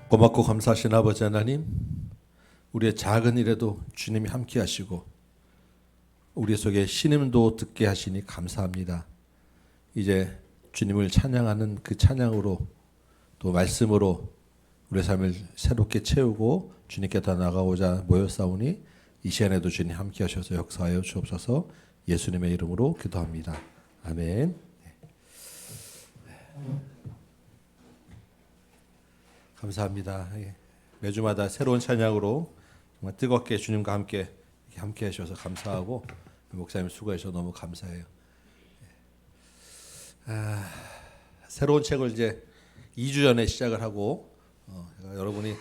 고맙고 감사하신 아버지 하나님, 우리의 작은 일에도 주님이 함께 하시고 우리 속에 신임도 듣게 하시니 감사합니다. 이제 주님을 찬양하는 그 찬양으로 또 말씀으로 우리의 삶을 새롭게 채우고 주님께 더 나아가고자 모였사오니 이 시간에도 주님 함께 하셔서 역사하여 주옵소서. 예수님의 이름으로 기도합니다. 아멘. 감사합니다. 매주마다 새로운 찬양으로 정말 뜨겁게 주님과 함께 하셔서 감사하고 목사님 수고해 주셔서 너무 감사해요. 새로운 책을 이제 2주 전에 시작을 하고 여러분이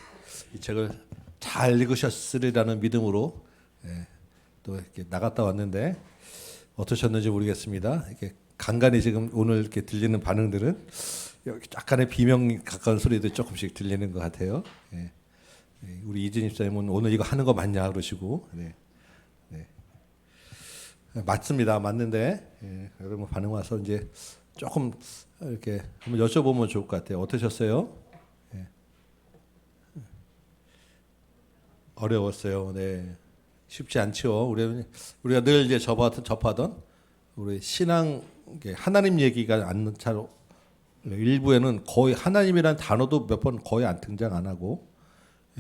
이 책을 잘 읽으셨으리라는 믿음으로 또 이렇게 나갔다 왔는데 어떠셨는지 모르겠습니다. 이렇게 간간히 지금 오늘 이렇게 들리는 반응들은 약간의 비명 가까운 소리도 조금씩 들리는 것 같아요. 우리 이진 집사님은 오늘 이거 하는 거 맞냐 그러시고, 맞습니다. 맞는데 여러분 반응 와서 이제 조금 이렇게 한번 여쭤보면 좋을 것 같아요. 어떠셨어요? 어려웠어요. 네, 쉽지 않죠. 우리가 늘 이제 접하던 우리 신앙 하나님 얘기가 잘 일부에는 거의 하나님이라는 단어도 몇 번 거의 안 등장 안 하고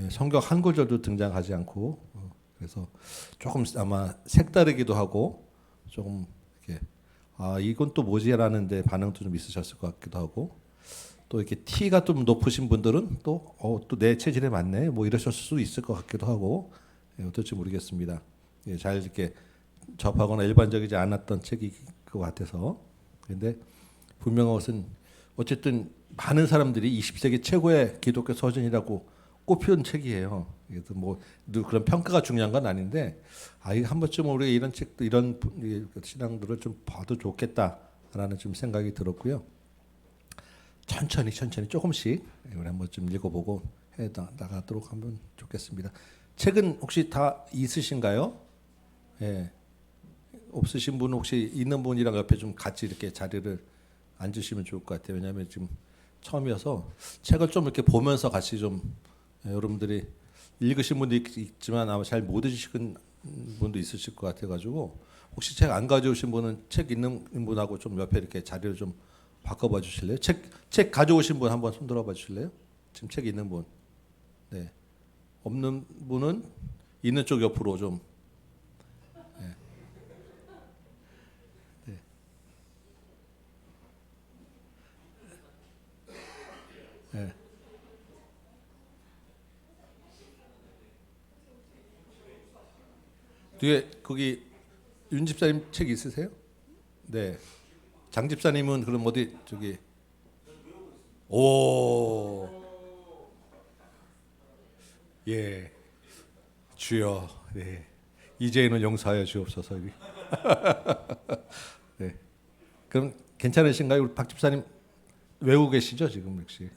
성경 한 구절도 등장하지 않고 그래서 조금 아마 색다르기도 하고 조금 이렇게 이건 또 뭐지라는데 반응도 좀 있으셨을 것 같기도 하고 또 이렇게 T가 좀 높으신 분들은 또 내 체질에 맞네 뭐 이러셨을 수도 있을 것 같기도 하고 어떨지 모르겠습니다. 잘 이렇게 접하거나 일반적이지 않았던 책일 것 같아서 그런데 분명한 것은 어쨌든 많은 사람들이 20세기 최고의 기독교 서신이라고 꼽히는 책이에요. 그래서 뭐 그런 평가가 중요한 건 아닌데 이거 한 번쯤 우리가 이런 책도 이런 신앙들을 좀 봐도 좋겠다라는 좀 생각이 들었고요. 천천히 조금씩 우리 한 번쯤 읽어보고 해 나가도록 하면 좋겠습니다. 책은 혹시 다 있으신가요? 예. 없으신 분은 혹시 있는 분이랑 옆에 좀 같이 이렇게 자리를 앉으시면 좋을 것 같아요. 왜냐하면 지금 처음이어서 책을 좀 이렇게 보면서 같이 좀 여러분들이 읽으신 분도 있지만 아마 잘 못 읽으신 분도 있으실 것 같아가지고 혹시 책 안 가져오신 분은 책 있는 분하고 좀 옆에 이렇게 자리를 좀 바꿔봐 주실래요? 책 가져오신 분 한번 손 들어봐 주실래요? 지금 책 있는 분. 네. 없는 분은 있는 쪽 옆으로 좀. 네. 뒤에 거기 윤 집사님 책 있으세요? 네. 장 집사님은 그럼 어디 저기 오. 예. 주여. 네. 이제는 용서하여 주옵소서. 네. 그럼 괜찮으신가요? 우리 박 집사님 외우고 계시죠 지금 역시.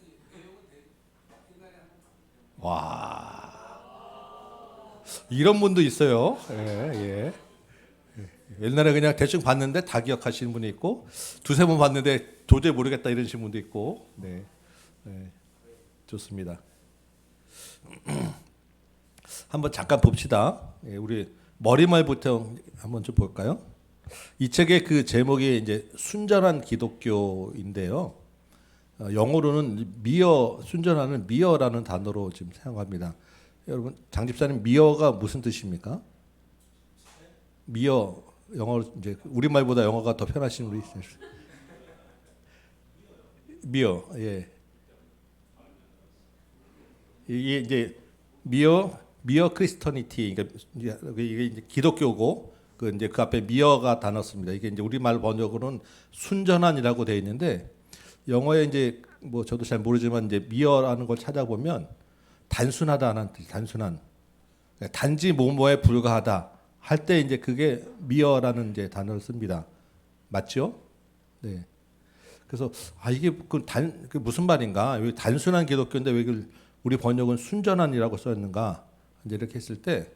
와. 이런 분도 있어요. 예. 옛날에 그냥 대충 봤는데 다 기억하시는 분이 있고 두세 번 봤는데 도저히 모르겠다 이러신 분도 있고. 네. 좋습니다. 한번 잠깐 봅시다. 우리 머리말부터 한번 좀 볼까요? 이 책의 그 제목이 이제 순전한 기독교인데요. 영어로는 순전하는 미어라는 단어로 지금 사용합니다. 여러분 장 집사님 미어가 무슨 뜻입니까? 미어 영어로 이제 우리말보다 영어가 더 편하신 우리 미어 이게 이제 미어 크리스터니티 그러니까 이게 이제 기독교고 이제 그 앞에 미어가 단어 씁니다. 이게 이제 우리말 번역으로는 순전한이라고 되어 있는데 영어에 이제 뭐 저도 잘 모르지만 이제 미어라는 걸 찾아보면 단순하다는 뜻, 단순한 단지 뭐뭐에 불과하다 할 때 이제 그게 미어라는 이제 단어를 씁니다. 맞죠? 네. 그래서 이게 그 무슨 말인가? 왜 단순한 기독교인데 왜 우리 번역은 순전한이라고 써있는가? 이제 이렇게 했을 때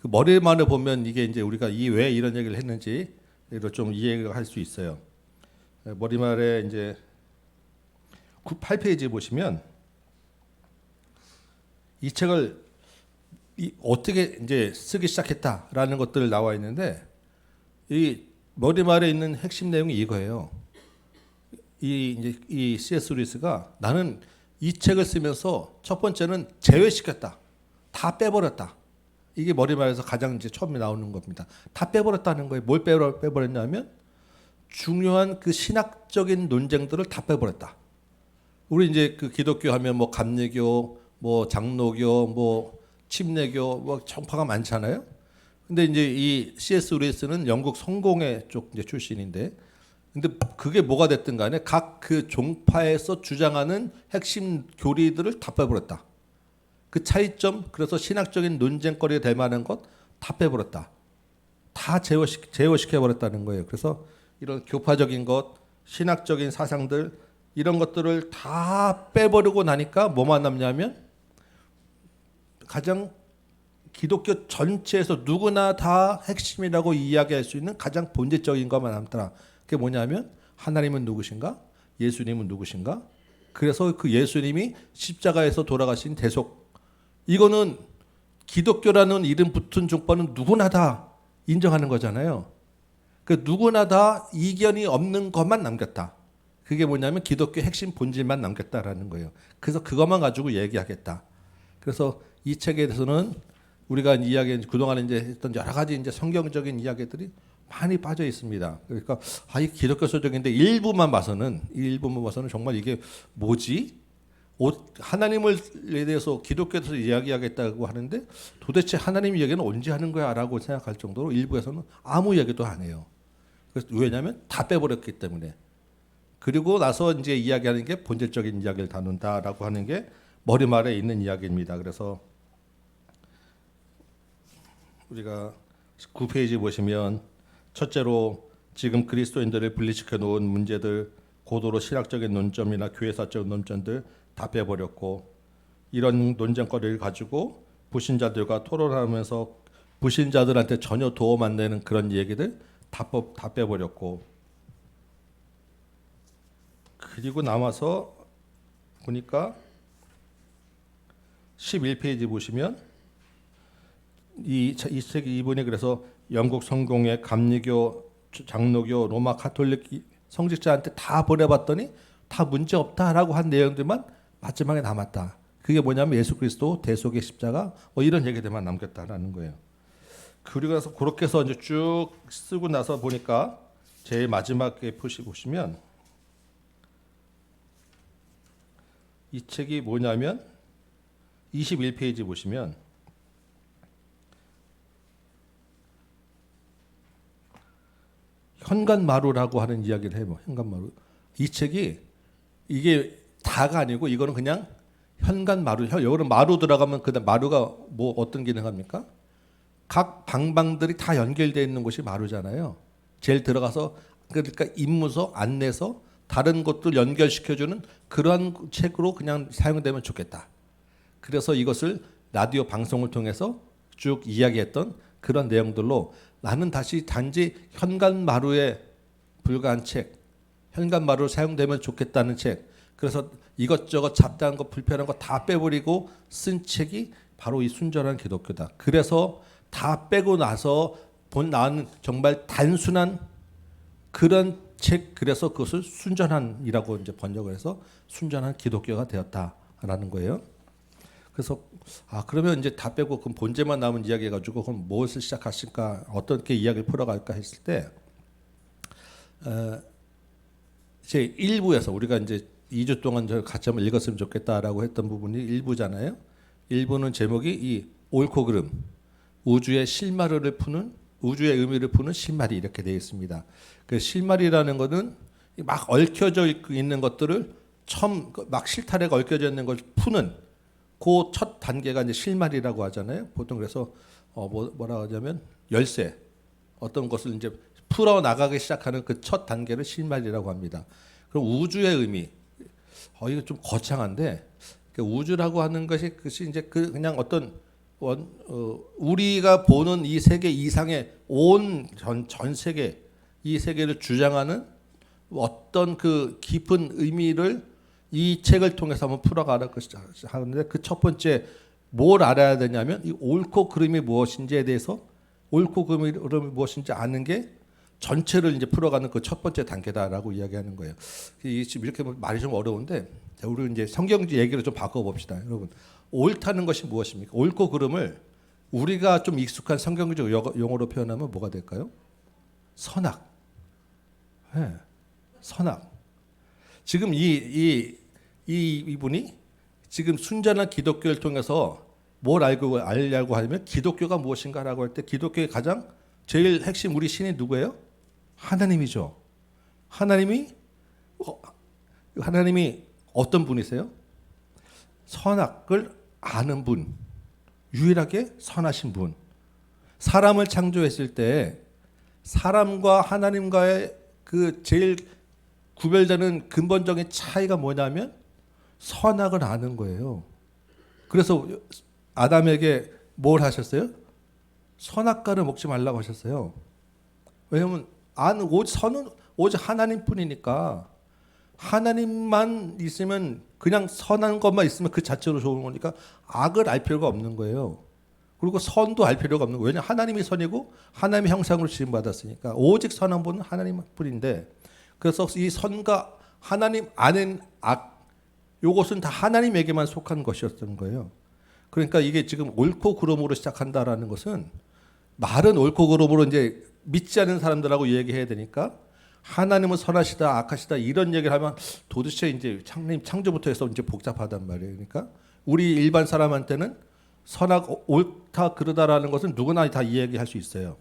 그 머리만을 보면 이게 이제 우리가 왜 이런 얘기를 했는지 이걸 좀 이해가 할 수 있어요. 머리말에 이제 8페이지 보시면 이 책을 어떻게 이제 쓰기 시작했다라는 것들 나와 있는데 이 머리말에 있는 핵심 내용이 이거예요. 이 C.S. 루이스가 나는 이 책을 쓰면서 첫 번째는 제외시켰다. 다 빼버렸다. 이게 머리말에서 가장 이제 처음에 나오는 겁니다. 다 빼버렸다는 거예요. 뭘 빼버렸냐면 중요한 그 신학적인 논쟁들을 다 빼버렸다. 우리 이제 그 기독교 하면 뭐 감리교, 뭐 장로교, 뭐 침례교, 뭐 정파가 많잖아요. 근데 이제 이 C.S. 루이스는 영국 성공회 쪽 이제 출신인데, 근데 그게 뭐가 됐든 간에 각 그 종파에서 주장하는 핵심 교리들을 다 빼버렸다. 그 차이점, 그래서 신학적인 논쟁거리가 될 만한 것 다 빼버렸다. 다 제어시켜버렸다는 거예요. 그래서 이런 교파적인 것, 신학적인 사상들 이런 것들을 다 빼버리고 나니까 뭐만 남냐면 가장 기독교 전체에서 누구나 다 핵심이라고 이야기할 수 있는 가장 본질적인 것만 남더라. 그게 뭐냐면 하나님은 누구신가? 예수님은 누구신가? 그래서 그 예수님이 십자가에서 돌아가신 대속. 이거는 기독교라는 이름 붙은 종파는 누구나 다 인정하는 거잖아요. 그 누구나 다 이견이 없는 것만 남겼다. 그게 뭐냐면 기독교 핵심 본질만 남겼다라는 거예요. 그래서 그것만 가지고 얘기하겠다. 그래서 이 책에 대해서는 우리가 이야기 그동안 이제 했던 여러 가지 이제 성경적인 이야기들이 많이 빠져 있습니다. 그러니까 이 기독교 서적인데 일부만 봐서는 정말 이게 뭐지? 하나님을 대해서 기독교에 대해서 이야기하겠다고 하는데 도대체 하나님 이야기는 언제 하는 거야라고 생각할 정도로 일부에서는 아무 이야기도 안 해요. 그래서 왜냐하면 다 빼버렸기 때문에. 그리고 나서 이제 이야기하는 게 본질적인 이야기를 다룬다라고 하는 게 머리말에 있는 이야기입니다. 그래서 우리가 9페이지 보시면 첫째로 지금 그리스도인들을 분리시켜 놓은 문제들, 고도로 신학적인 논점이나 교회사적 논점들 다 빼버렸고, 이런 논쟁거리를 가지고 불신자들과 토론하면서 불신자들한테 전혀 도움 안 되는 그런 얘기들 다 빼버렸고, 그리고 남아서 보니까 11페이지 보시면 이 책이 이분이 그래서 영국 성공회, 감리교, 장로교, 로마 가톨릭 성직자한테 다 보내봤더니 다 문제 없다라고 한 내용들만 마지막에 남았다. 그게 뭐냐면 예수 그리스도 대속의 십자가 이런 얘기들만 남겼다라는 거예요. 그리고 나서 그렇게 해서 이제 쭉 쓰고 나서 보니까 제일 마지막에 보시면 이 책이 뭐냐면 21페이지 보시면 현관마루라고 하는 이야기를 해요. 현관마루. 이 책이 이게 다가 아니고 이거는 그냥 현관마루. 여기는 마루 들어가면 그 마루가 뭐 어떤 기능합니까? 각 방방들이 다 연결되어 있는 곳이 마루잖아요. 제일 들어가서 그러니까 임무서 안내서 다른 것들 연결시켜주는 그러한 책으로 그냥 사용되면 좋겠다. 그래서 이것을 라디오 방송을 통해서 쭉 이야기했던 그런 내용들로 나는 다시 단지 현관마루에 불과한 책, 현관마루 사용되면 좋겠다는 책, 그래서 이것저것 잡다한 거 불편한 거 다 빼버리고 쓴 책이 바로 이 순전한 기독교다. 그래서 다 빼고 나서 나는 정말 단순한 그런 책, 그래서 그것을 순전한이라고 이제 번역을 해서 순전한 기독교가 되었다라는 거예요. 그래서 그러면 이제 다 빼고 그럼 본제만 남은 이야기 해가지고 그럼 무엇을 시작하실까, 어떻게 이야기를 풀어갈까 했을 때 제 1부에서 우리가 이제 2주 동안 저 같이 한번 읽었으면 좋겠다라고 했던 부분이 1부잖아요. 1부는 제목이 이 옳고 그름, 우주의 실마리를 푸는, 우주의 의미를 푸는 실마리 이렇게 되어 있습니다. 그 실마리라는 것은 막 얽혀져 있는 것들을 처음 막 실타래가 얽혀져 있는 걸 푸는 그 첫 단계가 이제 실마리라고 하잖아요. 보통 그래서 뭐라 하자면 열쇠, 어떤 것을 이제 풀어 나가기 시작하는 그 첫 단계를 실마리라고 합니다. 그럼 우주의 의미, 이거 좀 거창한데 우주라고 하는 것이 이제 그냥 어떤 우리가 보는 이 세계 이상의 온 전 세계, 이 세계를 주장하는 어떤 그 깊은 의미를 이 책을 통해서 한번 풀어가는 것이 하는데, 그 첫 번째 뭘 알아야 되냐면 이 옳고 그름이 무엇인지에 대해서 옳고 그름이 무엇인지 아는 게 전체를 이제 풀어가는 그 첫 번째 단계다라고 이야기하는 거예요. 지금 이렇게 말이 좀 어려운데 우리 이제 성경지 얘기를 좀 바꿔봅시다, 여러분. 옳다는 것이 무엇입니까? 옳고 그름을 우리가 좀 익숙한 성경적 용어로 표현하면 뭐가 될까요? 선악. 네, 선악. 지금 이분이 지금 순전한 기독교를 통해서 뭘 알려고 하면 기독교가 무엇인가라고 할 때 기독교의 가장 제일 핵심 우리 신이 누구예요? 하나님이죠. 하나님이 어떤 분이세요? 선악을 아는 분, 유일하게 선하신 분. 사람을 창조했을 때 사람과 하나님과의 그 제일 구별되는 근본적인 차이가 뭐냐면 선악을 아는 거예요. 그래서 아담에게 뭘 하셨어요? 선악과를 먹지 말라고 하셨어요. 왜냐하면 선은 오직 하나님뿐이니까, 하나님만 있으면, 그냥 선한 것만 있으면 그 자체로 좋은 거니까 악을 알 필요가 없는 거예요. 그리고 선도 알 필요가 없는 거예요. 왜냐하면 하나님이 선이고 하나님의 형상으로 지음받았으니까 오직 선한 분은 하나님뿐인데, 그래서 이 선과 하나님 아는 악, 요것은 다 하나님에게만 속한 것이었던 거예요. 그러니까 이게 지금 옳고 그름으로 시작한다라는 것은, 말은 옳고 그름으로 이제 믿지 않는 사람들하고 얘기해야 되니까 하나님은 선하시다 악하시다 이런 얘기를 하면 도대체 이제 창조부터 해서 이제 복잡하단 말이에요. 그러니까 우리 일반 사람한테는 선악 옳다 그르다라는 것은 누구나 다 이야기할 수 있어요.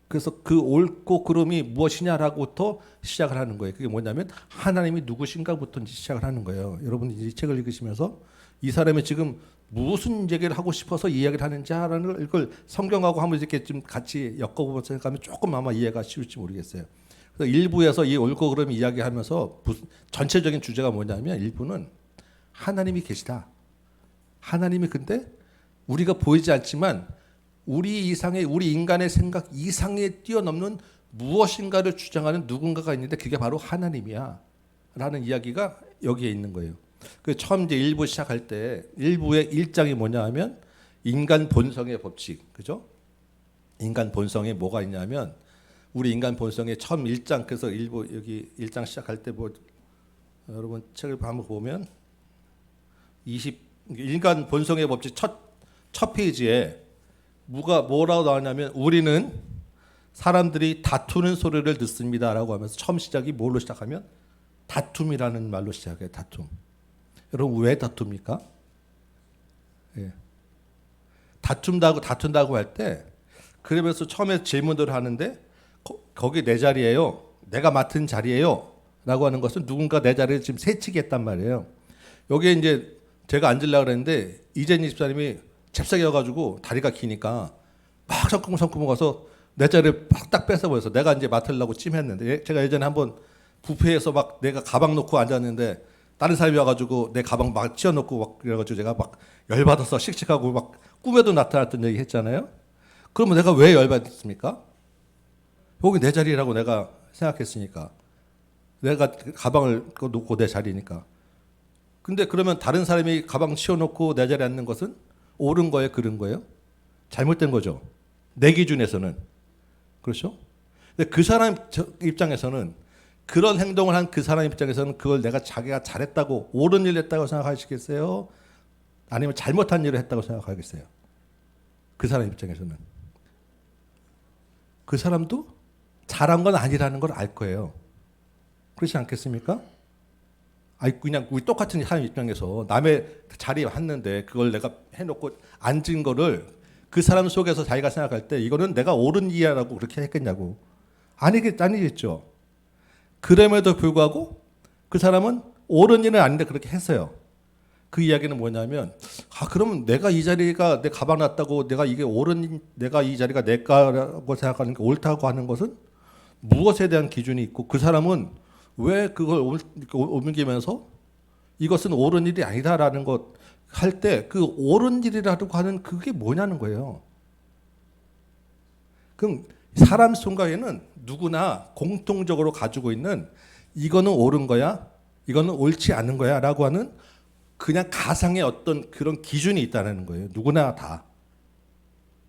그래서 그 옳고 그름이 무엇이냐라고부터 시작을 하는 거예요. 그게 뭐냐면 하나님이 누구신가부터 이제 시작을 하는 거예요. 여러분이 이 책을 읽으시면서 이 사람이 지금 무슨 얘기를 하고 싶어서 이야기를 하는지 하는 걸 성경하고 한번 이렇게 좀 같이 엮어보면서 생각하면 조금 아마 이해가 쉬울지 모르겠어요. 그래서 일부에서 이 옳고 그름 이야기하면서 전체적인 주제가 뭐냐면, 일부는 하나님이 계시다. 하나님이 근데 우리가 보이지 않지만 우리 이상의, 우리 인간의 생각 이상에 뛰어넘는 무엇인가를 주장하는 누군가가 있는데 그게 바로 하나님이야 라는 이야기가 여기에 있는 거예요. 그 처음 이제 1부 시작할 때 1부의 1장이 뭐냐 하면 인간 본성의 법칙, 그죠? 인간 본성에 뭐가 있냐면, 우리 인간 본성의 처음 1장, 그래서 1부 여기 1장 시작할 때 여러분 책을 한번 보면 인간 본성의 법칙 첫 페이지에 뭐라고 나왔냐면, 우리는 사람들이 다투는 소리를 듣습니다라고 하면서 처음 시작이 뭘로 시작하면 다툼이라는 말로 시작해요. 다툼. 여러분 왜 다툽니까? 예. 다툰다고 할 때, 그러면서 처음에 질문들을 하는데 거기 내 자리예요, 내가 맡은 자리예요 라고 하는 것은 누군가 내 자리를 지금 새치겠단 말이에요. 여기에 이제 제가 앉으려고 그랬는데 이재니 집사님이 잽싸게여가지고 다리가 기니까 막 성큼성큼 가서 내 자리를 딱 뺏어버려서 내가 이제 맡으려고 찜했는데, 제가 예전에 한번 뷔페에서 막 내가 가방 놓고 앉았는데 다른 사람이 와가지고 내 가방 막 치워놓고 막 그래가지고 제가 막 열받아서 씩씩하고 막 꿈에도 나타났던 얘기 했잖아요. 그러면 내가 왜 열받았습니까? 여기 내 자리라고 내가 생각했으니까, 내가 가방을 놓고 내 자리니까. 근데 그러면 다른 사람이 가방 치워놓고 내 자리에 앉는 것은 옳은 거예요, 그른 거예요? 잘못된 거죠. 내 기준에서는. 그렇죠? 근데 그 사람 입장에서는, 그런 행동을 한 그 사람 입장에서는 그걸 자기가 잘했다고, 옳은 일을 했다고 생각하시겠어요? 아니면 잘못한 일을 했다고 생각하겠어요? 그 사람 입장에서는. 그 사람도 잘한 건 아니라는 걸 알 거예요. 그렇지 않겠습니까? 그냥 우리 똑같은 사람 입장에서 남의 자리에 왔는데 그걸 내가 해놓고 앉은 거를 그 사람 속에서 자기가 생각할 때 이거는 내가 옳은 일이라고 그렇게 했겠냐고. 아니겠죠. 그럼에도 불구하고 그 사람은 옳은 일은 아닌데 그렇게 했어요. 그 이야기는 뭐냐면, 그러면 내가 이 자리가 내 가방 놨다고 내가 이 자리가 내 거라고 생각하는 게 옳다고 하는 것은 무엇에 대한 기준이 있고, 그 사람은 왜 그걸 옮기면서 이것은 옳은 일이 아니다라는 것 할 때 그 옳은 일이라고 하는 그게 뭐냐는 거예요. 그럼 사람 생각에는 누구나 공통적으로 가지고 있는, 이거는 옳은 거야, 이거는 옳지 않은 거야 라고 하는 그냥 가상의 어떤 그런 기준이 있다는 거예요. 누구나 다.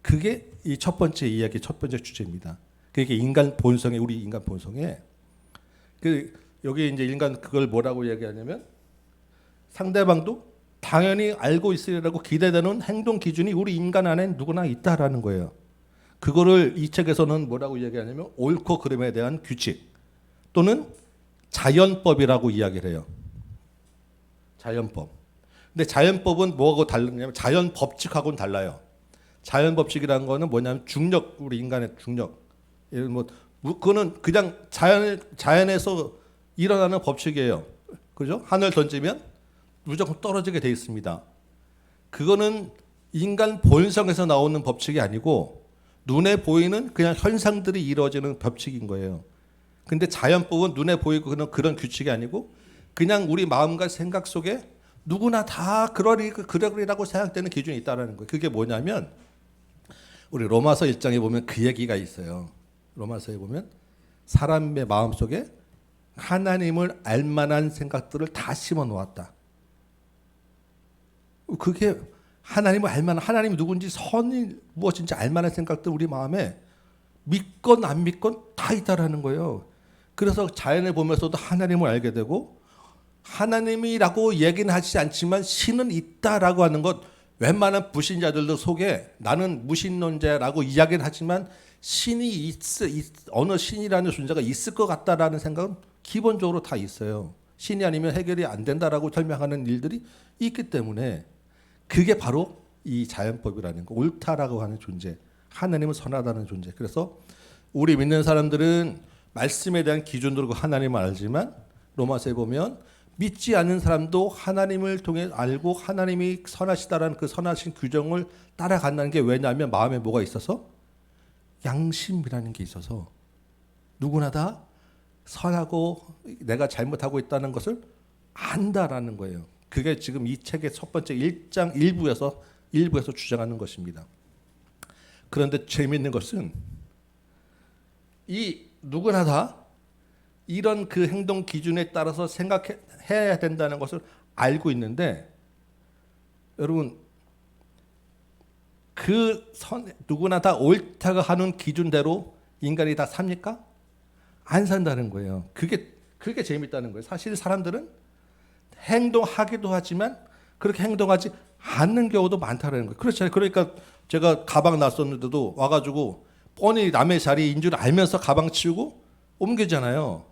그게 이 첫 번째 이야기, 첫 번째 주제입니다. 그게 인간 본성에, 우리 인간 본성에 여기 이제 인간 그걸 뭐라고 얘기하냐면 상대방도 당연히 알고 있으리라고 기대되는 행동 기준이 우리 인간 안에 누구나 있다라는 거예요. 그거를 이 책에서는 뭐라고 얘기하냐면 옳고 그름에 대한 규칙 또는 자연법이라고 이야기를 해요. 자연법. 근데 자연법은 뭐하고 다르냐면 자연 법칙하고는 달라요. 자연 법칙이라는 거는 뭐냐면 중력, 우리 인간의 중력. 뭐 그거는 그냥 자연에서 일어나는 법칙이에요. 그죠? 하늘 던지면 무조건 떨어지게 돼 있습니다. 그거는 인간 본성에서 나오는 법칙이 아니고 눈에 보이는 그냥 현상들이 이루어지는 법칙인 거예요. 근데 자연법은 눈에 보이고 그런 규칙이 아니고 그냥 우리 마음과 생각 속에 누구나 다 그러리라고 생각되는 기준이 있다는 거예요. 그게 뭐냐면 우리 로마서 1장에 보면 그 얘기가 있어요. 로마서에 보면 사람의 마음 속에 하나님을 알만한 생각들을 다 심어 놓았다. 그게 하나님을 알만한, 하나님이 누군지 선이 무엇인지 알만한 생각들 우리 마음에 믿건 안 믿건 다 있다라는 거예요. 그래서 자연을 보면서도 하나님을 알게 되고 하나님이라고 얘기는 하지 않지만 신은 있다라고 하는 것 웬만한 불신자들도 속에 나는 무신론자라고 이야기는 하지만 신이 어느 신이라는 존재가 있을 것 같다라는 생각은 기본적으로 다 있어요. 신이 아니면 해결이 안 된다라고 설명하는 일들이 있기 때문에 그게 바로 이 자연법이라는 거, 옳다라고 하는 존재, 하나님은 선하다는 존재. 그래서 우리 믿는 사람들은 말씀에 대한 기준으로 하나님을 알지만 로마서에 보면 믿지 않는 사람도 하나님을 통해 알고 하나님이 선하시다라는 그 선하신 규정을 따라간다는 게 왜냐하면 마음에 뭐가 있어서 양심이라는 게 있어서 누구나 다 선하고 내가 잘못하고 있다는 것을 안다라는 거예요. 그게 지금 이 책의 첫 번째 1장 1부에서 주장하는 것입니다. 그런데 재미있는 것은 이 누구나 다 이런 그 행동 기준에 따라서 생각해야 된다는 것을 알고 있는데 여러분 누구나 다 옳다고 하는 기준대로 인간이 다 삽니까? 안 산다는 거예요. 그게 재밌다는 거예요. 사실 사람들은 행동하기도 하지만 그렇게 행동하지 않는 경우도 많다는 거예요. 그렇잖아요. 그러니까 제가 가방 놨었는데도 와가지고 뻔히 남의 자리인 줄 알면서 가방 치우고 옮기잖아요.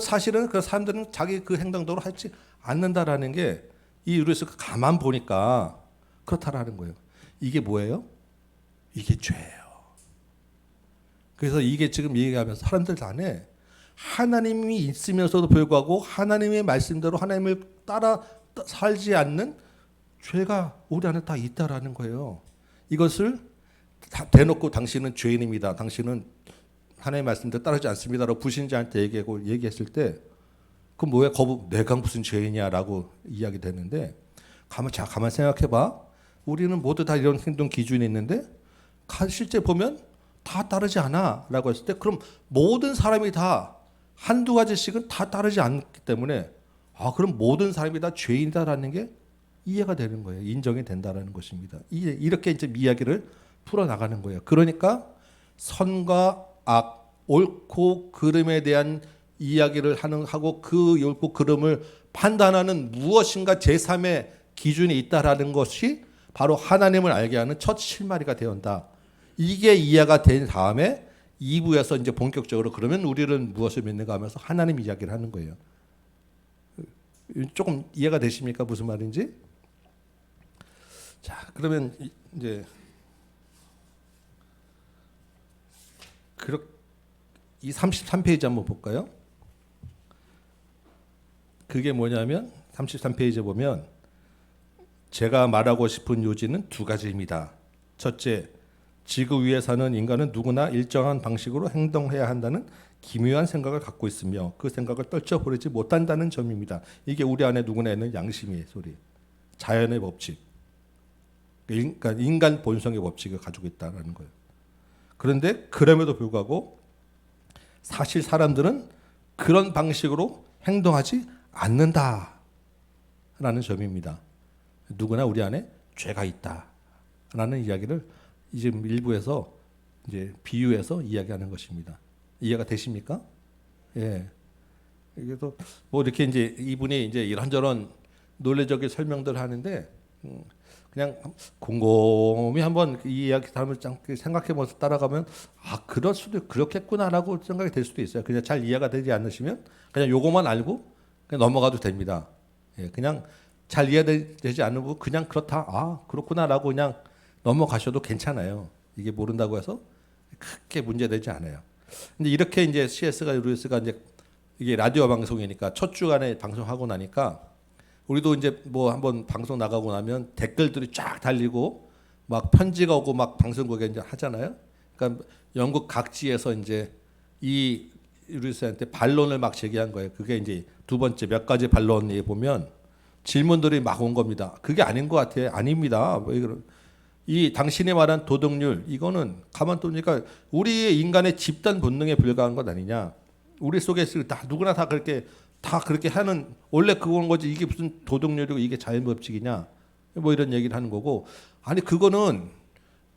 사실은 그 사람들은 자기 그 행동대로 하지 않는다라는 게 이 우리에서 가만 보니까 그렇다라는 거예요. 이게 뭐예요? 이게 죄예요. 그래서 이게 지금 얘기하면서 사람들 안에 하나님이 있으면서도 불구하고 하나님의 말씀대로 하나님을 따라 살지 않는 죄가 우리 안에 다 있다라는 거예요. 이것을 다 대놓고 당신은 죄인입니다. 당신은 하나님의 말씀대로 따르지 않습니다라고 불신자한테 얘기했을 때 그럼 뭐야? 내가 무슨 죄인이야라고 이야기되는데 가만 생각해봐. 우리는 모두 다 이런 행동 기준이 있는데 실제 보면 다 따르지 않아라고 했을 때 그럼 모든 사람이 다 한두 가지씩은 다 따르지 않기 때문에 그럼 모든 사람이 다 죄인이다라는 게 이해가 되는 거예요. 인정이 된다라는 것입니다. 이렇게 이제 이야기를 풀어나가는 거예요. 그러니까 선과 악, 옳고 그름에 대한 이야기를 하고 그 옳고 그름을 판단하는 무엇인가 제3의 기준이 있다라는 것이 바로 하나님을 알게 하는 첫 실마리가 되었다. 이게 이해가 된 다음에 2부에서 이제 본격적으로 그러면 우리는 무엇을 믿는가 하면서 하나님 이야기를 하는 거예요. 조금 이해가 되십니까? 무슨 말인지? 자, 그러면 이제 이 33페이지 한번 볼까요? 그게 뭐냐면 33페이지에 보면 제가 말하고 싶은 요지는 두 가지입니다. 첫째, 지구 위에 사는 인간은 누구나 일정한 방식으로 행동해야 한다는 기묘한 생각을 갖고 있으며 그 생각을 떨쳐버리지 못한다는 점입니다. 이게 우리 안에 누구나 있는 양심의 소리, 자연의 법칙, 그러니까 인간 본성의 법칙을 가지고 있다는 거예요. 그런데 그럼에도 불구하고 사실 사람들은 그런 방식으로 행동하지 않는다 있다라는 점입니다. 누구나 우리 안에 죄가 있다라는 이야기를 지금 일부에서 이제 비유해서 이야기하는 것입니다. 이해가 되십니까? 예. 그래서 뭐 이렇게 이제 이분이 이제 이런저런 논리적인 설명들을 하는데 그냥 곰곰이 한번 이 이야기 다음을 생각해보면서 따라가면 아 그럴 수도 그렇겠구나라고 생각이 될 수도 있어요. 그냥 잘 이해가 되지 않으시면 그냥 요거만 알고 그냥 넘어가도 됩니다. 예, 그냥 잘 이해되지 않고 그냥 그렇다 아 그렇구나라고 그냥 넘어가셔도 괜찮아요. 이게 모른다고 해서 크게 문제되지 않아요. 근데 이렇게 이제 C.S. 루이스가 이제 이게 라디오 방송이니까 첫 주간에 방송하고 나니까 우리도 이제 뭐 한번 방송 나가고 나면 댓글들이 쫙 달리고 막 편지가 오고 막 방송국에 이제 하잖아요. 그러니까 영국 각지에서 이제 이 루이스한테 반론을 막 제기한 거예요. 그게 이제 두 번째 몇 가지 반론에 보면 질문들이 막 온 겁니다. 그게 아닌 것 같아요. 아닙니다. 이 당신이 말한 도덕률 이거는 가만 보니까 우리의 인간의 집단 본능에 불과한 것 아니냐. 우리 속에 다 누구나 다 그렇게 하는 원래 그건 거지 이게 무슨 도덕률이고 이게 자연법칙이냐 뭐 이런 얘기를 하는 거고 아니 그거는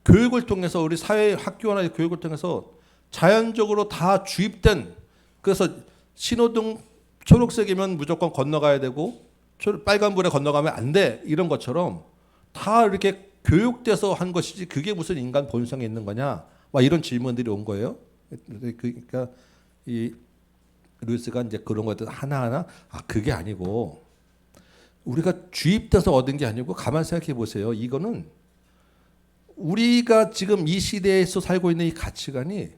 교육을 통해서 우리 사회 학교나 교육을 통해서 자연적으로 다 주입된 그래서 신호등 초록색이면 무조건 건너가야 되고 빨간불에 건너가면 안 돼 이런 것처럼 다 이렇게 교육돼서 한 것이지 그게 무슨 인간 본성에 있는 거냐 막 이런 질문들이 온 거예요. 그러니까 이 루이스가 이제 그런 것들 하나하나 아 그게 아니고 우리가 주입돼서 얻은 게 아니고 가만 생각해 보세요. 이거는 우리가 지금 이 시대에서 살고 있는 이 가치관이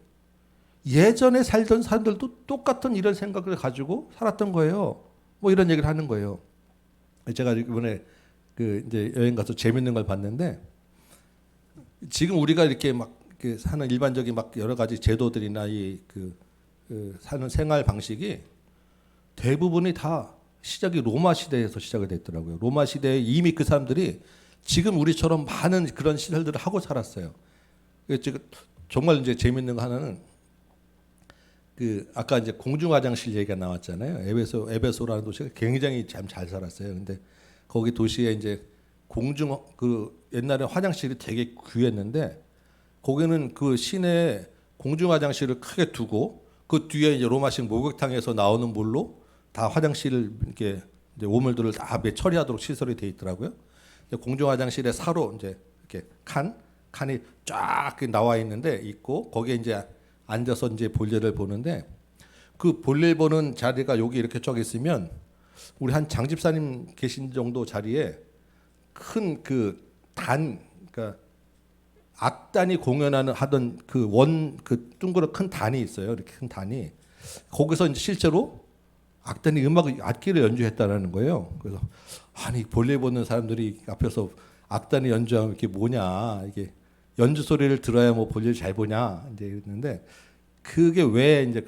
예전에 살던 사람들도 똑같은 이런 생각을 가지고 살았던 거예요. 뭐 이런 얘기를 하는 거예요. 제가 이번에 그 이제 여행 가서 재밌는 걸 봤는데 지금 우리가 이렇게 막 사는 일반적인 막 여러 가지 제도들이나 그 사는 생활 방식이 대부분이 다 시작이 로마 시대에서 시작이 됐더라고요. 로마 시대에 이미 그 사람들이 지금 우리처럼 많은 그런 시설들을 하고 살았어요. 지금 정말 이제 재밌는 거 하나는 그 아까 이제 공중 화장실 얘기가 나왔잖아요. 에베소라는 도시가 굉장히 참 잘 살았어요. 근데 거기 도시에 이제 공중 그 옛날에 화장실이 되게 귀했는데 거기는 그 시내에 공중 화장실을 크게 두고 그 뒤에 이제 로마식 목욕탕에서 나오는 물로 다 화장실을 이렇게 이제 오물들을 다 처리하도록 시설이 돼 있더라고요. 공중 화장실에 사로 이제 이렇게 칸이 쫙 나와 있는데 있고 거기에 이제 앉아서 이제 볼일을 보는데 그 볼일 보는 자리가 여기 이렇게 쫙 있으면 우리 한 장집사님 계신 정도 자리에 큰 그러니까 악단이 공연하는 하던 그 둥그런 큰 단이 있어요. 이렇게 큰 단이 거기서 이제 실제로 악단이 악기를 연주했다라는 거예요. 그래서 아니 볼일 보는 사람들이 앞에서 악단이 연주하면 이게 뭐냐 이게 연주 소리를 들어야 뭐 볼일 잘 보냐 이제 이랬는데 그게 왜 이제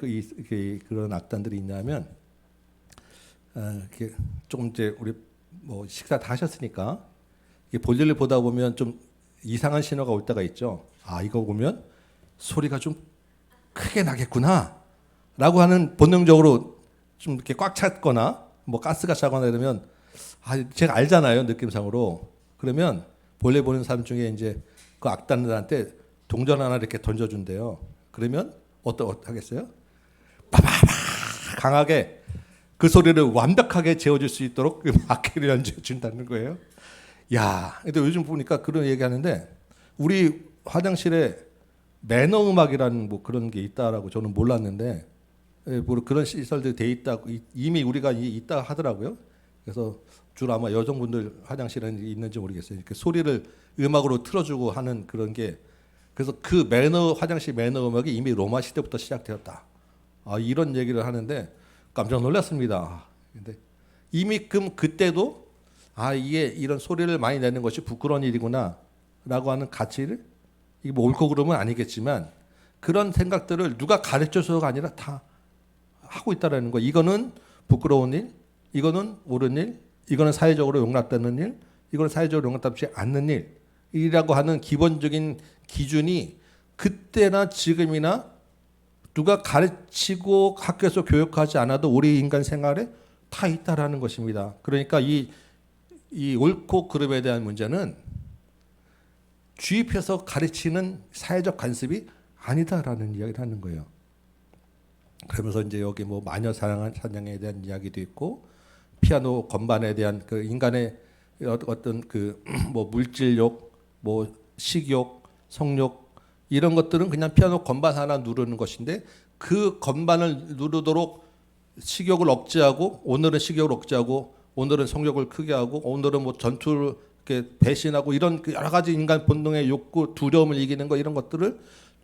그런 악단들이 있냐면 조금 이제 우리 뭐 식사 다 하셨으니까 볼일을 보다 보면 좀 이상한 신호가 올 때가 있죠. 아 이거 보면 소리가 좀 크게 나겠구나라고 하는 본능적으로 좀 이렇게 꽉 찼거나 뭐 가스가 차거나 이러면 아 제가 알잖아요 느낌상으로. 그러면 볼일 보는 사람 중에 이제 그 악단들한테 동전 하나 이렇게 던져준대요. 그러면 하겠어요? 빠바바 강하게 그 소리를 완벽하게 재워줄 수 있도록 악기를 연주해 준다는 거예요. 야, 근데 요즘 보니까 그런 얘기하는데 우리 화장실에 매너 음악이라는 뭐 그런 게 있다라고 저는 몰랐는데 뭐 그런 시설들이 돼 있다고 이미 우리가 있다 하더라고요. 그래서 주로 아마 여성분들 화장실에 있는지 모르겠어요. 이렇게 소리를 음악으로 틀어주고 하는 그런 게 그래서 그 화장실 매너 음악이 이미 로마 시대부터 시작되었다. 아, 이런 얘기를 하는데 깜짝 놀랐습니다. 근데 이미 그때도 아 이게 이런 소리를 많이 내는 것이 부끄러운 일이구나라고 하는 가치를 이게 뭐 옳고 그름은 아니겠지만 그런 생각들을 누가 가르쳐서가 아니라 다 하고 있다라는 거. 이거는 부끄러운 일, 이거는 옳은 일, 이거는 사회적으로 용납되는 일, 이거는 사회적으로 용납되지 않는 일이라고 하는 기본적인 기준이 그때나 지금이나 누가 가르치고 학교에서 교육하지 않아도 우리 인간 생활에 다 있다라는 것입니다. 그러니까 이 이 옳고 그름에 대한 문제는 주입해서 가르치는 사회적 관습이 아니다라는 이야기를 하는 거예요. 그러면서 이제 여기 뭐 마녀 사냥에 대한 이야기도 있고 피아노 건반에 대한 그 인간의 어떤 그 뭐 물질욕, 뭐 식욕, 성욕 이런 것들은 그냥 피아노 건반 하나 누르는 것인데 그 건반을 누르도록 식욕을 억제하고 오늘은 식욕을 억제하고 오늘은 성욕을 크게 하고 오늘은 뭐 전투를 이렇게 배신하고 이런 그 여러 가지 인간 본능의 욕구, 두려움을 이기는 거 이런 것들을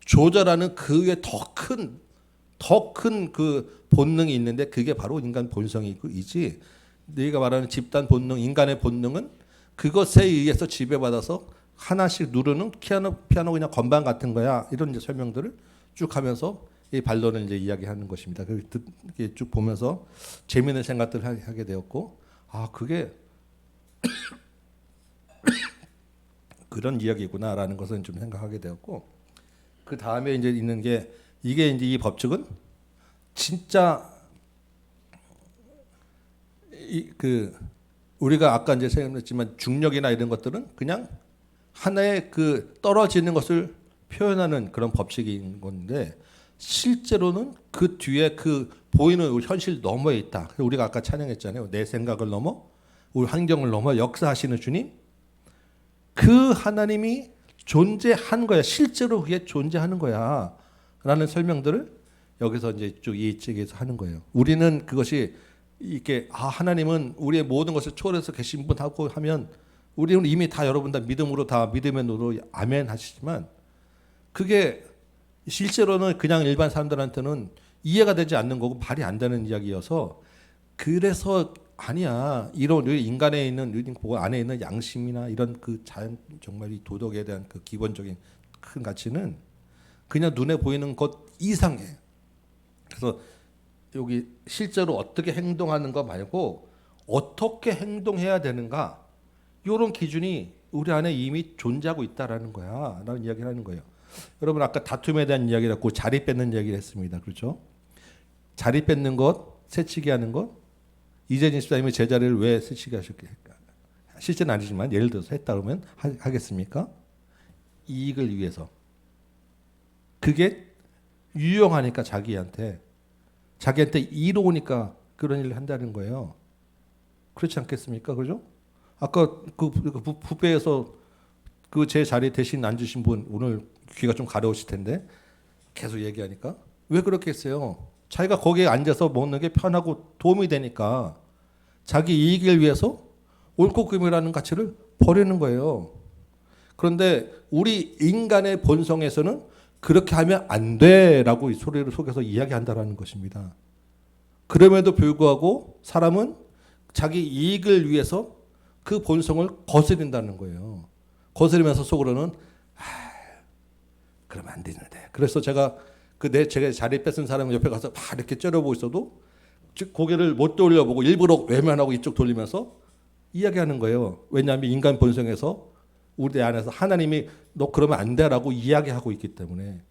조절하는 그 위에 더 큰 그 본능이 있는데 그게 바로 인간 본성이지. 네가 말하는 집단 본능, 인간의 본능은 그것에 의해서 지배받아서 하나씩 누르는 피아노 그냥 건반 같은 거야. 이런 이제 설명들을 쭉 하면서 이 반론을 이제 이야기하는 것입니다. 이렇게 쭉 보면서 재미있는 생각들을 하게 되었고, 아 그게 그런 이야기구나라는 것은 좀 생각하게 되었고, 그 다음에 이제 있는 게 이게 이제 이 법칙은 진짜 그 우리가 아까 이제 생각했지만 중력이나 이런 것들은 그냥 하나의 그 떨어지는 것을 표현하는 그런 법칙인 건데 실제로는 그 뒤에 그 보이는 현실 너머에 있다. 우리가 아까 찬양했잖아요. 내 생각을 넘어 우리 환경을 넘어 역사하시는 주님. 그 하나님이 존재한 거야. 실제로 그게 존재하는 거야. 라는 설명들을 여기서 이제 쭉 이 책에서 하는 거예요. 우리는 그것이 이렇게 하나님은 우리의 모든 것을 초월해서 계신 분하고 하면 우리는 이미 다 여러분 다 믿음으로 다 믿음의 눈으로 아멘 하시지만 그게 실제로는 그냥 일반 사람들한테는 이해가 되지 않는 거고 말이 안 되는 이야기여서 그래서 아니야. 이런 인간에 있는 그 안에 있는 양심이나 이런 그 자연 정말 이 도덕에 대한 그 기본적인 큰 가치는 그냥 눈에 보이는 것 이상해. 그래서 여기 실제로 어떻게 행동하는 거 말고 어떻게 행동해야 되는가 이런 기준이 우리 안에 이미 존재하고 있다라는 거야. 라는 이야기를 하는 거예요. 여러분 아까 다툼에 대한 이야기를 했고 자리 뺏는 이야기를 했습니다. 그렇죠? 자리 뺏는 것, 새치기 하는 것. 이재진 집사님이 제 자리를 왜 새치기 하셨겠까? 실제는 아니지만 예를 들어서 했다 그러면 하겠습니까? 이익을 위해서. 그게 유용하니까 자기한테 이로우니까 그런 일을 한다는 거예요. 그렇지 않겠습니까? 그죠? 아까 그 부페에서 그 제 자리에 대신 앉으신 분 오늘 귀가 좀 가려우실 텐데 계속 얘기하니까 왜 그렇게 했어요? 자기가 거기에 앉아서 먹는 게 편하고 도움이 되니까 자기 이익을 위해서 옳고 그름이라는 가치를 버리는 거예요. 그런데 우리 인간의 본성에서는 그렇게 하면 안 돼라고 이 소리를 속에서 이야기한다라는 것입니다. 그럼에도 불구하고 사람은 자기 이익을 위해서 그 본성을 거스린다는 거예요. 거스리면서 속으로는 그러면 안 되는데. 그래서 제가 제가 자리 뺏은 사람 옆에 가서 막 이렇게 째려보고 있어도 즉 고개를 못 돌려보고 일부러 외면하고 이쪽 돌리면서 이야기하는 거예요. 왜냐하면 인간 본성에서 우리 안에서 하나님이 너 그러면 안 돼라고 이야기하고 있기 때문에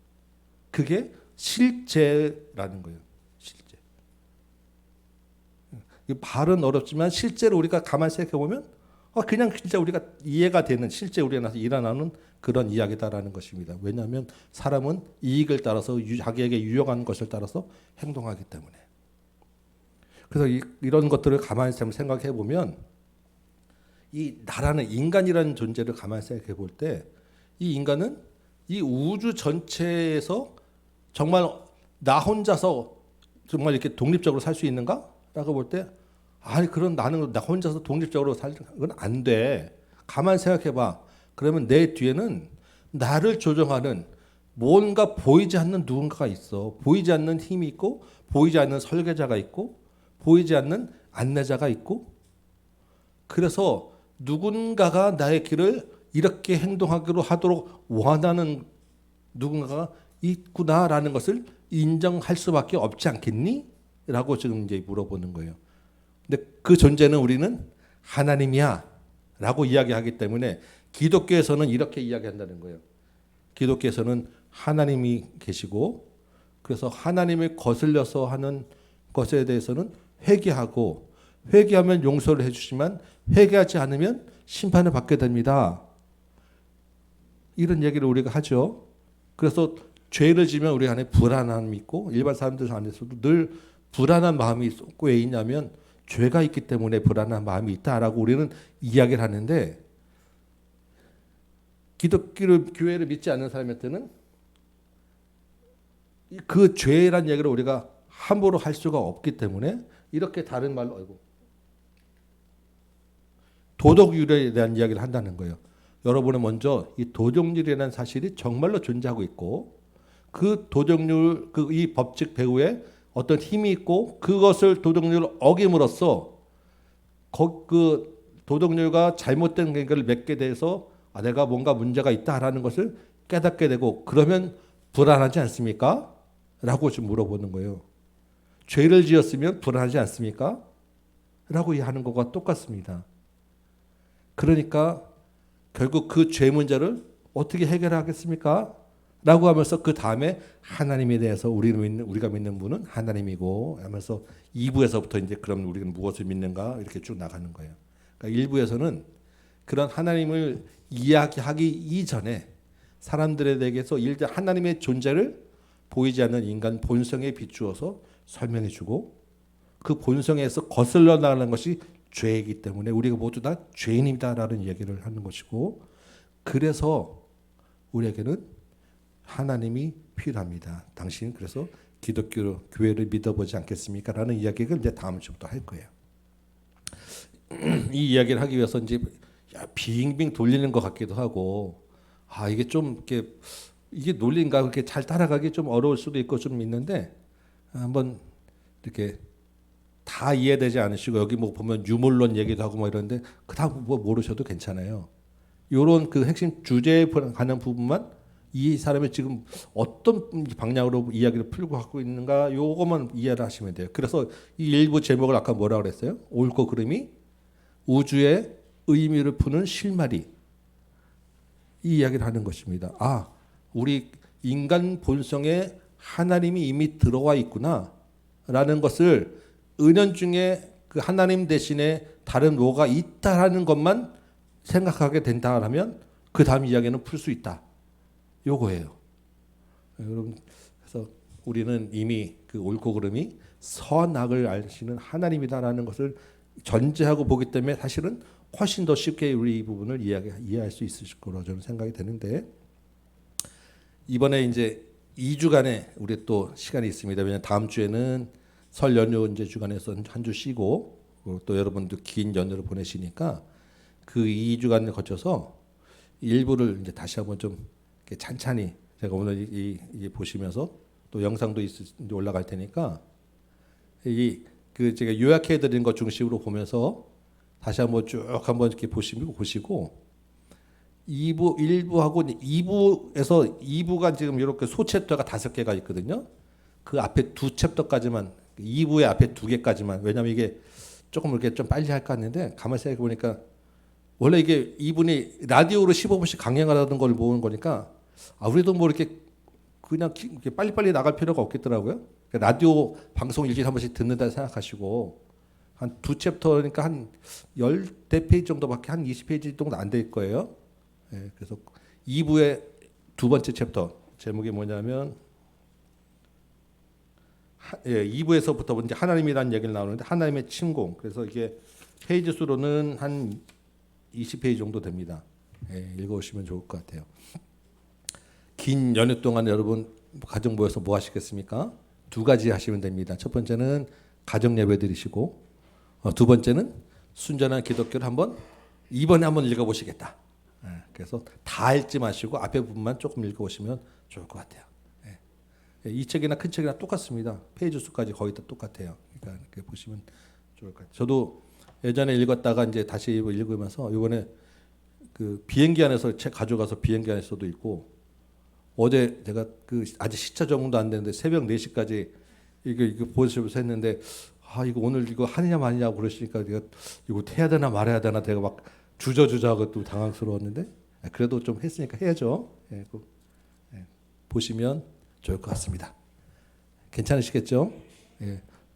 그게 실제라는 거예요. 실제. 발은 어렵지만 실제로 우리가 가만히 생각해 보면 그냥 진짜 우리가 이해가 되는 실제 우리 안에서 일어나는 그런 이야기다라는 것입니다. 왜냐하면 사람은 이익을 따라서 자기에게 유용한 것을 따라서 행동하기 때문에. 그래서 이런 것들을 가만히 생각해 보면 이 나라는 인간이라는 존재를 가만히 생각해 볼 때 이 인간은 이 우주 전체에서 정말 나 혼자서 정말 이렇게 독립적으로 살 수 있는가? 라고 볼 때 그런 나는 나 혼자서 독립적으로 살 건 안 돼. 가만히 생각해 봐. 그러면 내 뒤에는 나를 조정하는 뭔가 보이지 않는 누군가가 있어. 보이지 않는 힘이 있고 보이지 않는 설계자가 있고 보이지 않는 안내자가 있고 그래서 누군가가 나의 길을 이렇게 행동하기로 하도록 원하는 누군가가 있구나라는 것을 인정할 수밖에 없지 않겠니? 라고 지금 이제 물어보는 거예요. 근데 그 존재는 우리는 하나님이야 라고 이야기하기 때문에 기독교에서는 이렇게 이야기한다는 거예요. 기독교에서는 하나님이 계시고 그래서 하나님을 거슬려서 하는 것에 대해서는 회개하고 회개하면 용서를 해주시지만 회개하지 않으면 심판을 받게 됩니다. 이런 얘기를 우리가 하죠. 그래서 죄를 지면 우리 안에 불안함이 있고 일반 사람들 안에서도 늘 불안한 마음이 왜 있냐면 죄가 있기 때문에 불안한 마음이 있다라고 우리는 이야기를 하는데 기독교를 교회를 믿지 않는 사람한테는 그 죄란 얘기를 우리가 함부로 할 수가 없기 때문에 이렇게 다른 말로 도덕률에 대한 이야기를 한다는 거예요. 여러분은 먼저 이 도덕률이라는 사실이 정말로 존재하고 있고 그 도덕률 이 법칙 배후에 어떤 힘이 있고 그것을 도덕률을 어김으로써 그 도덕률과 잘못된 관계를 맺게 돼서 내가 뭔가 문제가 있다라는 것을 깨닫게 되고 그러면 불안하지 않습니까? 라고 좀 물어보는 거예요. 죄를 지었으면 불안하지 않습니까? 라고 하는 것과 똑같습니다. 그러니까 결국 그 죄 문제를 어떻게 해결하겠습니까? 라고 하면서 그 다음에 하나님에 대해서 우리가 믿는 분은 하나님이고 하면서 2부에서부터 이제 그럼 우리는 무엇을 믿는가 이렇게 쭉 나가는 거예요. 그러니까 1부에서는 그런 하나님을 이야기하기 이전에 사람들에 대해서 일단 하나님의 존재를 보이지 않는 인간 본성에 비추어서 설명해 주고 그 본성에서 거슬러 나가는 것이 죄이기 때문에 우리가 모두 다 죄인이다라는 얘기를 하는 것이고 그래서 우리에게는 하나님이 필요합니다. 당신 그래서 기독교 교회를 믿어보지 않겠습니까? 라는 이야기를 이제 다음 주부터 할 거예요. 이 이야기를 하기 위해서 이제 빙빙 돌리는 것 같기도 하고 이게 좀 이게 논리인가 그렇게 잘 따라가기 좀 어려울 수도 있고 좀 있는데 한번 이렇게 다 이해되지 않으시고 여기 뭐 보면 유물론 얘기도 하고 뭐 이런데 그다음 뭐 모르셔도 괜찮아요. 이런 그 핵심 주제에 관한 부분만 이 사람이 지금 어떤 방향으로 이야기를 풀고 갖고 있는가 요것만 이해를 하시면 돼요. 그래서 이 일부 제목을 아까 뭐라고 그랬어요? 옳고 그름이 우주의 의미를 푸는 실마리 이 이야기를 하는 것입니다. 우리 인간 본성에 하나님이 이미 들어와 있구나 라는 것을 은연중에 그 하나님 대신에 다른 뭐가 있다라는 것만 생각하게 된다라면 그 다음 이야기는 풀 수 있다. 요거예요. 여러분 그래서 우리는 이미 그 옳고 그름이 선악을 아시는 하나님이다라는 것을 전제하고 보기 때문에 사실은 훨씬 더 쉽게 우리 이 부분을 이해할 수 있을 거라고 저는 생각이 되는데 이번에 이제 2주간의 우리 또 시간이 있습니다. 왜냐하면 다음 주에는 설 연휴 이제 주간에서 한 주 쉬고 또 여러분도 긴 연휴를 보내시니까 그 2주간을 거쳐서 일부를 이제 다시 한번 좀 찬찬히 제가 오늘 이 보시면서 또 영상도 올라갈 테니까 그 제가 요약해 드린 것 중심으로 보면서 다시 한번 쭉 한번 이렇게 보시고 2부 1부하고 2부에서 2부가 지금 이렇게 소챕터가 5개가 있거든요. 그 앞에 2챕터까지만 2부의 앞에 2개까지만 왜냐면 이게 조금 이렇게 좀 빨리 할까 했는데 가만히 생각해 보니까 원래 이게 이분이 라디오로 15분씩 강연을 하던 걸 모은 거니까 우리도 뭐 이렇게 그냥 이렇게 빨리빨리 나갈 필요가 없겠더라고요. 라디오 방송 일주일에 한 번씩 듣는다 생각하시고 한 2챕터니까 한 10대 페이지 정도밖에 한 20페이지 정도 안 될 거예요. 그래서 2부의 두 번째 챕터 제목이 뭐냐면 2부에서부터 이제 하나님이라는 얘기를 나오는데 하나님의 침공. 그래서 이게 페이지 수로는 한 20페이지 정도 됩니다. 읽어보시면 좋을 것 같아요. 긴 연휴 동안 여러분 가정 모여서 뭐 하시겠습니까? 2가지 하시면 됩니다. 첫 번째는 가정 예배 드리시고 두 번째는 순전한 기독교를 이번에 한번 읽어보시겠다. 그래서 다 읽지 마시고 앞에 부분만 조금 읽어보시면 좋을 것 같아요. 이 책이나 큰 책이나 똑같습니다. 페이지 수까지 거의 다 똑같아요. 그러니까 이렇게 보시면 좋을 것 같아요. 저도 예전에 읽었다가 이제 다시 읽으면서 이번에 그 비행기 안에서 책 가져가서 비행기 안에서도 읽고 어제 제가 그 아직 시차 적응도 안 되는데 새벽 4시까지 이거 보시면서 했는데 이거 오늘 이거 하느냐 마느냐 그러시니까 내가 이거 해야 되나 말아야 되나 내가 막 주저하고 또 당황스러웠는데 그래도 좀 했으니까 해야죠. 보시면 좋을 것 같습니다. 괜찮으시겠죠?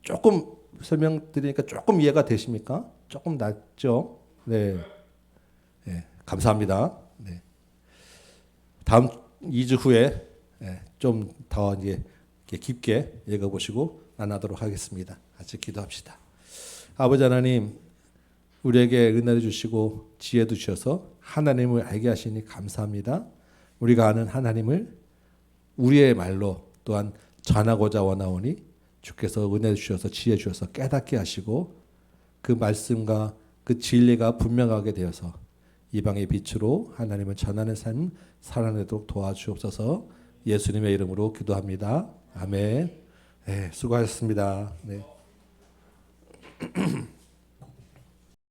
조금 설명드리니까 조금 이해가 되십니까? 조금 낫죠? 네. 네. 감사합니다. 네. 다음 2주 후에 좀 더 이제 깊게 읽어보시고 나누도록 하겠습니다. 같이 기도합시다. 아버지 하나님, 우리에게 은혜를 주시고 지혜도 주셔서 하나님을 알게 하시니 감사합니다. 우리가 아는 하나님을 우리의 말로 또한 전하고자 원하오니 주께서 은혜 주셔서 지혜 주셔서 깨닫게 하시고 그 말씀과 그 진리가 분명하게 되어서 이방의 빛으로 하나님을 전하는 삶 살아내도록 도와주옵소서. 예수님의 이름으로 기도합니다. 아멘. 네, 수고하셨습니다. 네.